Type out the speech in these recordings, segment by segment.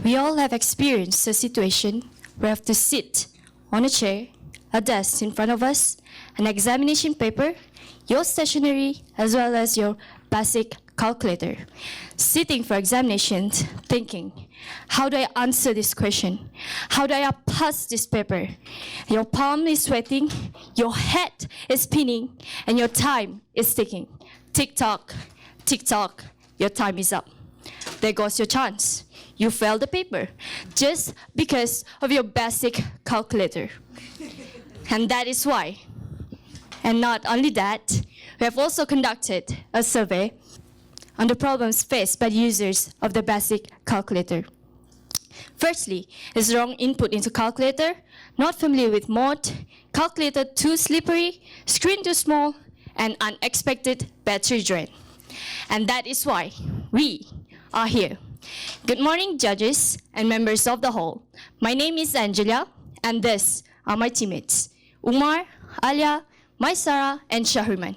We all have experienced a situation where we have to sit on a chair, a desk in front of us, an examination paper, your stationery, as well as your basic calculator. Sitting for examinations, thinking, how do I answer this question? How do I pass this paper? Your palm is sweating, your head is spinning, and your time is ticking. Tick-tock, tick-tock, your time is up. There goes your chance. You failed the paper just because of your basic calculator. And that is why. And not only that, we have also conducted a survey on the problems faced by users of the basic calculator. Firstly, is wrong input into calculator, not familiar with mode, calculator too slippery, screen too small, and unexpected battery drain. And that is why we are here. Good morning, judges and members of the hall. My name is Angela, and this are my teammates, Umar, Alia, Maisara, and Shahriman.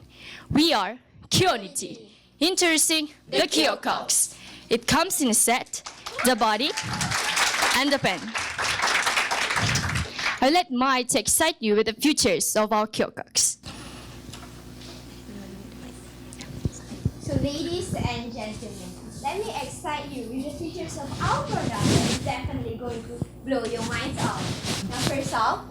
We are Kyonity. Introducing the Kyocox. It comes in a set, the body, and the pen. I'll let Mai to excite you with the features of our Kyocox. So ladies and gentlemen, let me excite you with the features of our product that is definitely going to blow your minds off. Now first off,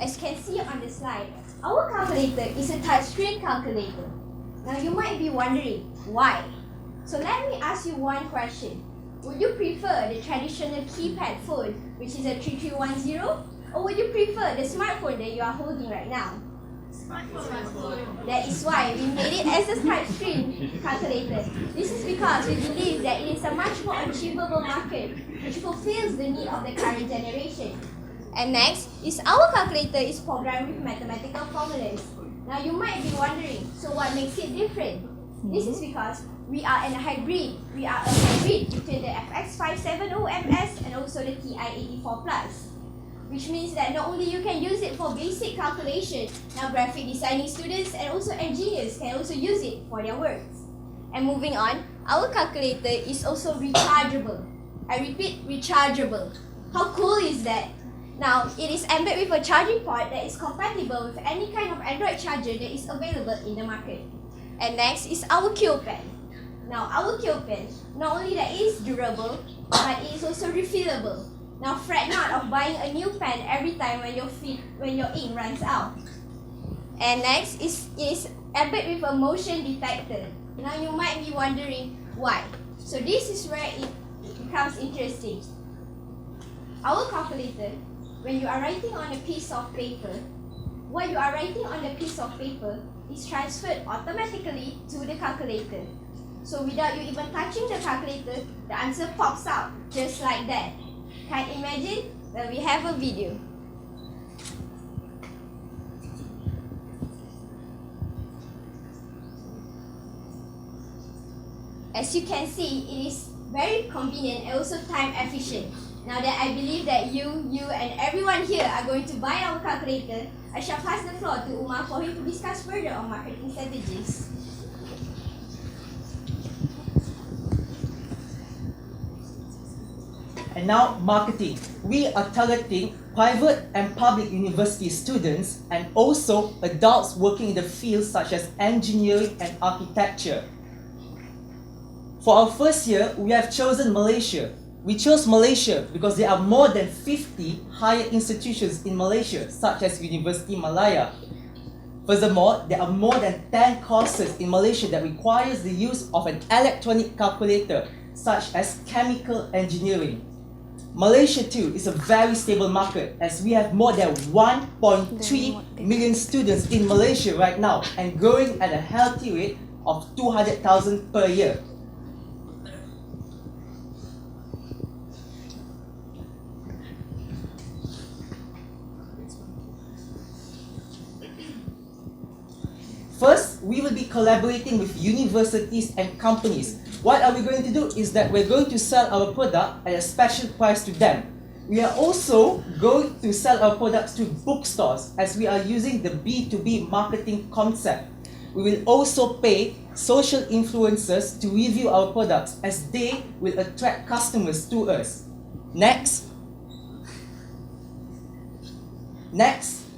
as you can see on the slide, our calculator is a touchscreen calculator. Now you might be wondering, why? So let me ask you one question. Would you prefer the traditional keypad phone, which is a 3310? Or would you prefer the smartphone that you are holding right now? Smartphone. That is why we made it as a touchscreen calculator. This is because we believe that it is a much more achievable market which fulfills the need of the current generation. And next is our calculator is programmed with mathematical formulas. Now you might be wondering, so what makes it different? This is because we are a hybrid. We are a hybrid between the FX570MS and also the TI-84 Plus. Which means that not only you can use it for basic calculation, now graphic designing students and also engineers can also use it for their works. And moving on, our calculator is also rechargeable. I repeat, rechargeable. How cool is that? Now, it is embedded with a charging port that is compatible with any kind of Android charger that is available in the market. And next is our Q pen. Now, our Q pen, not only that it is durable, but it is also refillable. Now, fret not of buying a new pen every time when your ink runs out. And next is embedded with a motion detector. Now, you might be wondering why. So this is where it becomes interesting. Our calculator, when you are writing on a piece of paper, what you are writing on the piece of paper is transferred automatically to the calculator. So without you even touching the calculator, the answer pops out just like that. Can you imagine? Well, we have a video. As you can see, it is very convenient and also time efficient. Now that I believe that you and everyone here are going to buy our calculator, I shall pass the floor to Umar for him to discuss further on marketing strategies. And now, marketing. We are targeting private and public university students and also adults working in the fields such as engineering and architecture. For our first year, we have chosen Malaysia. We chose Malaysia because there are more than 50 higher institutions in Malaysia, such as University Malaya. Furthermore, there are more than 10 courses in Malaysia that requires the use of an electronic calculator, such as chemical engineering. Malaysia too is a very stable market as we have more than 1.3 million students in Malaysia right now and growing at a healthy rate of 200,000 per year. First, we will be collaborating with universities and companies. What are we going to do is that we're going to sell our product at a special price to them. We are also going to sell our products to bookstores as we are using the B2B marketing concept. we will also pay social influencers to review our products as they will attract customers to us. Next,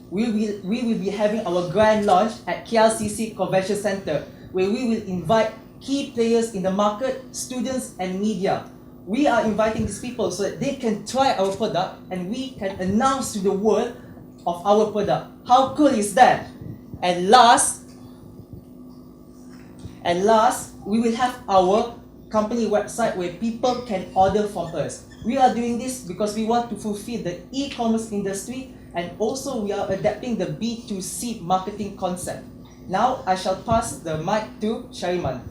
we will be having our grand launch at KLCC Convention Center, where we will invite key players in the market, students and media. We are inviting these people so that they can try our product and we can announce to the world of our product. How cool is that? And last, we will have our company website where people can order from us. We are doing this because we want to fulfill the e-commerce industry, and also we are adapting the B2C marketing concept. Now I shall pass the mic to Shariman.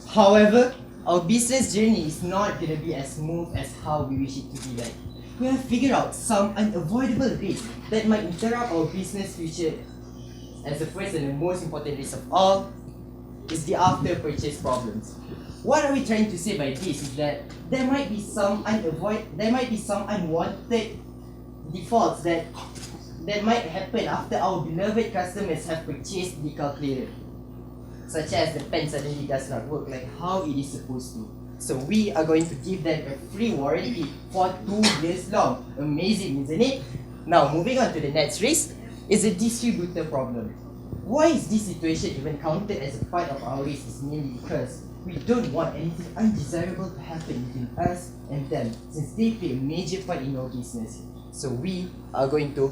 However, our business journey is not going to be as smooth as how we wish it to be like. We have figured out some unavoidable risks that might interrupt our business future. As the first and the most important risk of all is the after-purchase problems. What are we trying to say by this is that there might be some unwanted defaults that might happen after our beloved customers have purchased the calculator, such as the pen suddenly does not work like how it is supposed to. So we are going to give them a free warranty for 2 years long. Amazing, isn't it? Now moving on to the next risk is a distributor problem. Why is this situation even counted as a part of our risk is mainly because we don't want anything undesirable to happen between us and them, since they play a major part in our business. So we are going to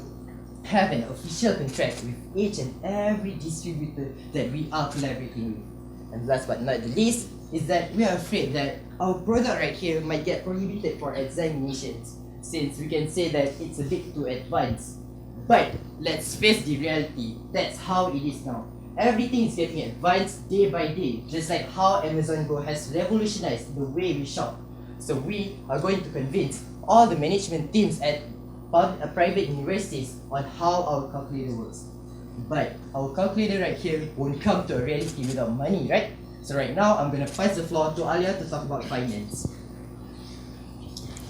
have an official contract with each and every distributor that we are collaborating with. And last but not the least is that we are afraid that our product right here might get prohibited for examinations, since we can say that it's a bit too advanced. But let's face the reality, that's how it is now. Everything is getting advanced day by day, just like how Amazon Go has revolutionized the way we shop. So we are going to convince all the management teams at private universities on how our calculator works. But our calculator right here won't come to a reality without money, right? So right now, I'm gonna pass the floor to Alia to talk about finance.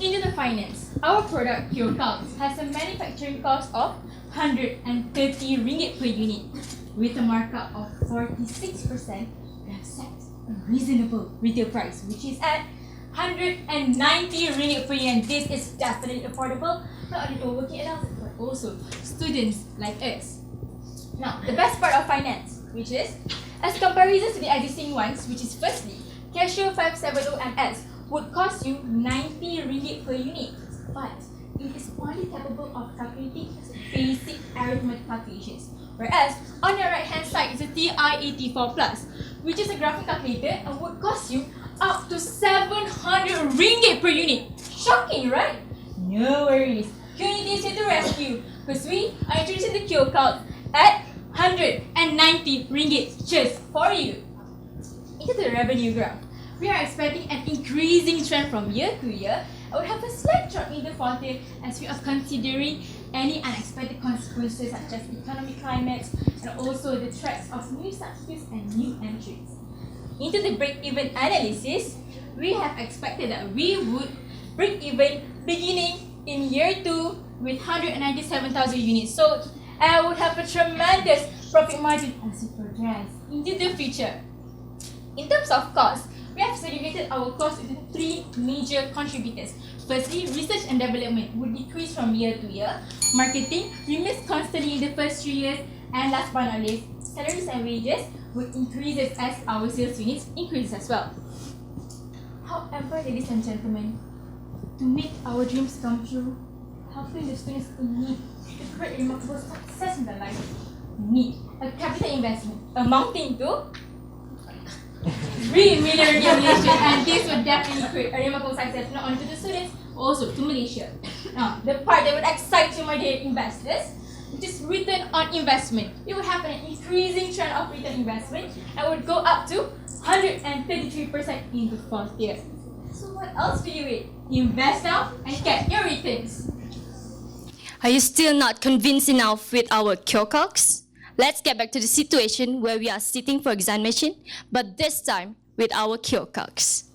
Into the finance, our product Kyonity has a manufacturing cost of 130 ringgit per unit. With a markup of 46%, we have set a reasonable retail price, which is at 190 ringgit per unit. This is definitely affordable, not only for working adults, but also students like us. Now, the best part of finance, which is, as comparison to the existing ones, which is firstly, Casio 570MS would cost you 90 ringgit per unit, but it is only capable of calculating basic arithmetic calculations. Whereas, on the right hand side is a TI-84 Plus, which is a graphing calculator and would cost you up to 700 ringgit per unit. Shocking, right? No worries, Kyonity is here to rescue, because we are introducing the Kyocalc at 190 ringgit just for you. Into the revenue graph, we are expecting an increasing trend from year to year. I would have a slight drop in the fourth year as we are considering any unexpected consequences such as economic climate and also the threats of new subsidies and new entries. Into the break-even analysis, we have expected that we would break even beginning in year 2 with 197,000 units sold, and would have a tremendous profit margin as we progress into the future. In terms of cost, we have segregated our costs into 3 major contributors. Firstly, research and development would decrease from year to year. Marketing remains constantly in the first 3 years. And last but not least, salaries and wages would increase as our sales units increase as well. However, ladies and gentlemen, to make our dreams come true, helping the students in need to create remarkable success in their life, we need a capital investment amounting to 3 million ringgit, and this would definitely create a remarkable success not only to the students, but also to Malaysia. Now, the part that would excite you, my dear investors, which is return on investment. It would have an increasing trend of return on investment and would go up to 133% in the 4th year. So what else do you wait? Invest now and get your returns. Are you still not convinced enough with our Kyocalcs? Let's get back to the situation where we are sitting for examination, but this time with our Kyocalcs.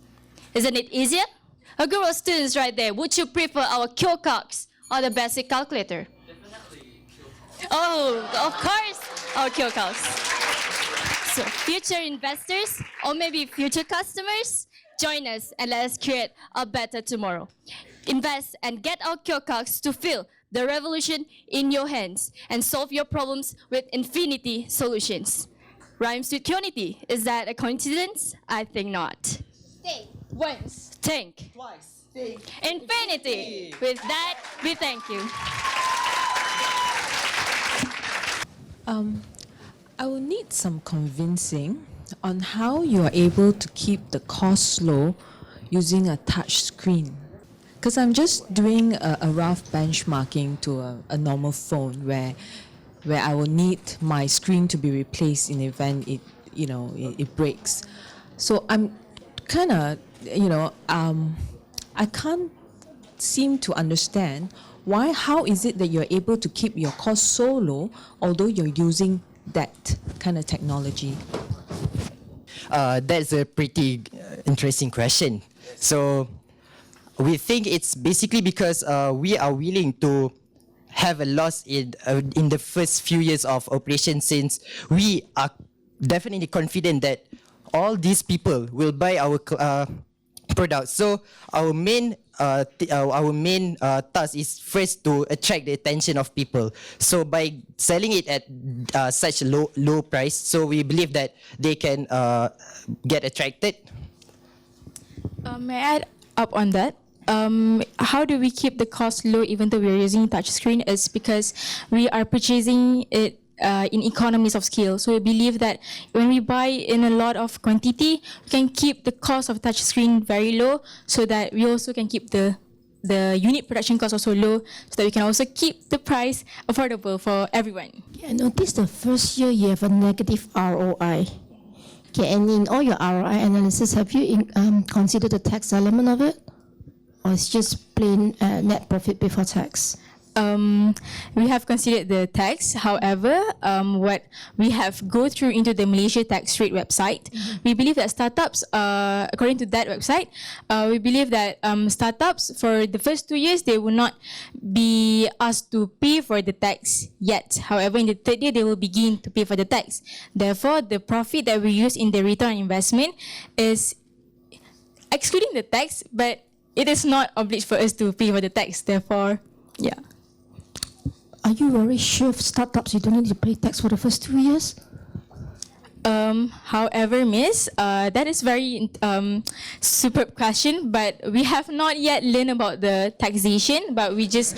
Isn't it easier? A group of students right there, would you prefer our Kyocalcs or the basic calculator? Oh, of course, our QCalcs. So future investors or maybe future customers, join us and let us create a better tomorrow. Invest and get our QCalcs to feel the revolution in your hands and solve your problems with infinity solutions. Rhymes with Kyonity. Is that a coincidence? I think not. Think. Once. Think. Twice. Infinity. With that, we thank you. I will need some convincing on how you are able to keep the cost low using a touch screen. Because I'm just doing a rough benchmarking to a normal phone where I will need my screen to be replaced in the event it breaks. So I'm kind of, I can't seem to understand how is it that you're able to keep your cost so low although you're using that kind of technology? That's a pretty interesting question. So we think it's basically because we are willing to have a loss in the first few years of operation, since we are definitely confident that all these people will buy our products. So our main task is first to attract the attention of people. So by selling it at such a low price, so we believe that they can get attracted. May I add up on that? How do we keep the cost low even though we're using touchscreen? Is because we are purchasing it in economies of scale. So we believe that when we buy in a lot of quantity, we can keep the cost of touchscreen very low, so that we also can keep the unit production cost also low, so that we can also keep the price affordable for everyone. I noticed the first year you have a negative ROI. Okay, and in all your ROI analysis, have you considered the tax element of it? Or it's just plain net profit before tax? We have considered the tax. However, what we have go through into the Malaysia tax rate website, we believe that startups, according to that website, we believe that startups for the first 2 years, they will not be asked to pay for the tax yet. However, in the third year, they will begin to pay for the tax. Therefore, the profit that we use in the return on investment is excluding the tax, but it is not obliged for us to pay for the tax. Therefore, yeah. Are you very sure of startups you don't need to pay tax for the first 2 years? However, Miss, that is very superb question, but we have not yet learned about the taxation, but we just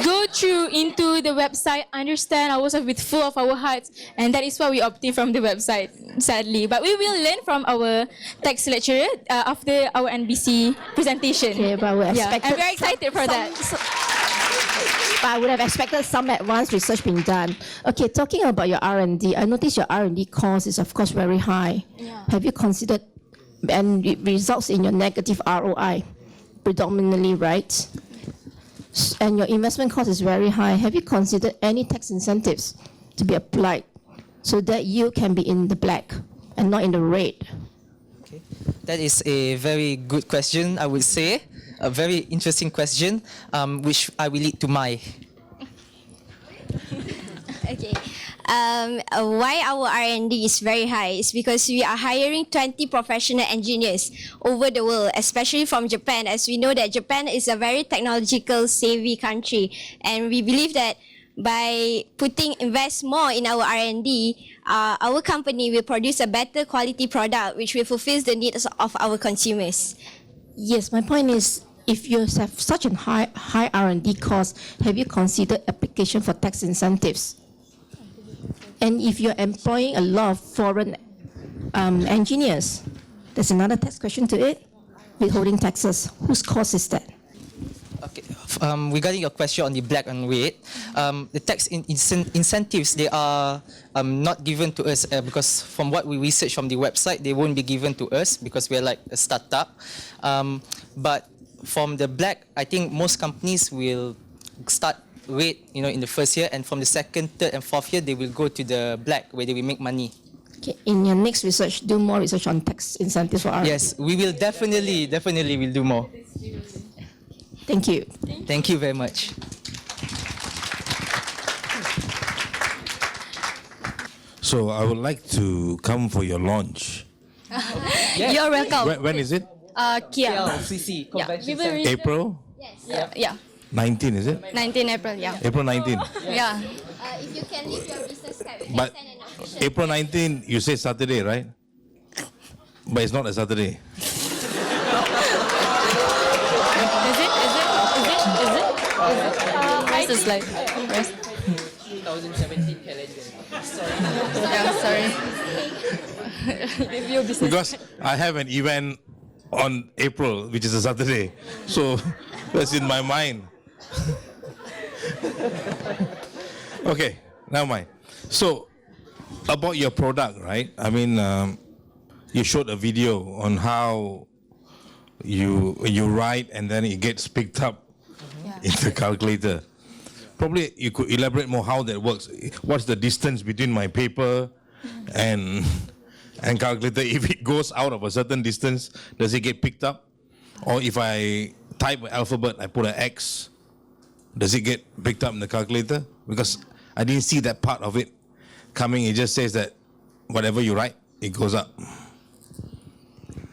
go through into the website, understand ourselves with full of our hearts, and that is what we obtain from the website, sadly. But we will learn from our tax lecturer after our NBC presentation. Okay, but we expected I'm very excited for that. But I would have expected some advanced research being done. Okay, talking about your R&D, I noticed your R&D cost is of course very high. Yeah. Have you considered, and it results in your negative ROI predominantly, right? And your investment cost is very high. Have you considered any tax incentives to be applied so that you can be in the black and not in the red? Okay. That is a very good question, I would say. A very interesting question, which I will lead to Mai. Okay. Why our R&D is very high is because we are hiring 20 professional engineers over the world, especially from Japan, as we know that Japan is a very technological savvy country, and we believe that by invest more in our R&D, our company will produce a better quality product which will fulfill the needs of our consumers. Yes, my point is, if you have such a high R&D cost, have you considered application for tax incentives? And if you're employing a lot of foreign engineers, there's another tax question to it, withholding taxes. Whose cost is that? Okay. Regarding your question on the black and white, the tax incentives, they are not given to us because from what we research from the website, they won't be given to us because we're like a startup. But from the black, I think most companies will start red, in the first year, and from the second, third, and fourth year, they will go to the black where they will make money. Okay, in your next research, do more research on tax incentives for R&D. Yes, we will definitely will do more. Thank you. Thank you very much. So I would like to come for your launch. You're welcome. When is it? Kia. KLCC Convention Center. April Yeah. 19, is it? 19 April, yeah. April 19. Yeah. If you can leave your business card, we can But send an official. April 19, you say Saturday, right? But it's not a Saturday. Where's the slide? Where's... 2017 calendar. Yeah, sorry. Give you business. Because I have an event on April, which is a Saturday. So that's in my mind. Okay, never mind. So, about your product, right? I mean, you showed a video on how you write and then it gets picked up in the calculator. Probably you could elaborate more how that works. What's the distance between my paper and calculator? If it goes out of a certain distance, does it get picked up? Or if I type an alphabet, I put an X, does it get picked up in the calculator? Because I didn't see that part of it coming. It just says that whatever you write, it goes up.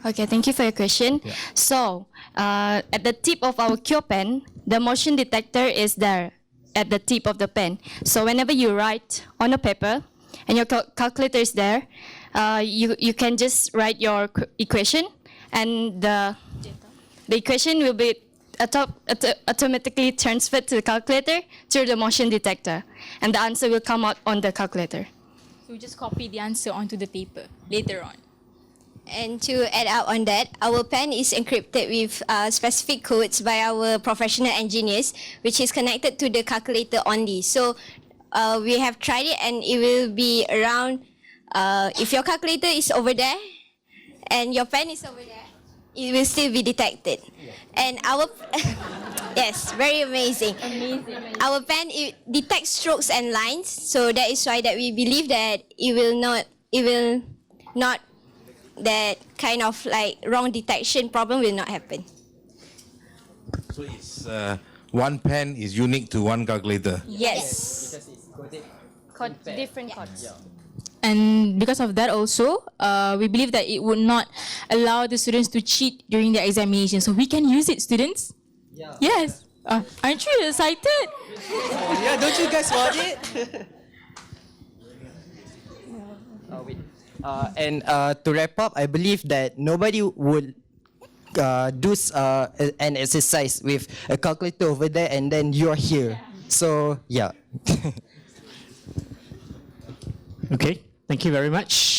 Okay, thank you for your question. Yeah. So, at the tip of our Q pen, the motion detector is there at the tip of the pen. So whenever you write on a paper and your calculator is there, you can just write your equation, and the equation will be automatically transferred to the calculator through the motion detector, and the answer will come out on the calculator. So we just copy the answer onto the paper later on. And to add up on that, our pen is encrypted with specific codes by our professional engineers, which is connected to the calculator only. So we have tried it, and it will be around, if your calculator is over there and your pen is over there, it will still be detected. And our, yes, very amazing. Our pen, it detects strokes and lines, so that is why that we believe that it will not that kind of like wrong detection problem will not happen. So it's one pen is unique to one calculator. Yes. Because it's coded. Different codes. And because of that also, we believe that it would not allow the students to cheat during the examination. So we can use it, students? Yeah. Yes. Aren't you excited? Yeah, don't you guys want it? Wait. And to wrap up, I believe that nobody would do an exercise with a calculator over there and then you're here. So, yeah. Okay, thank you very much.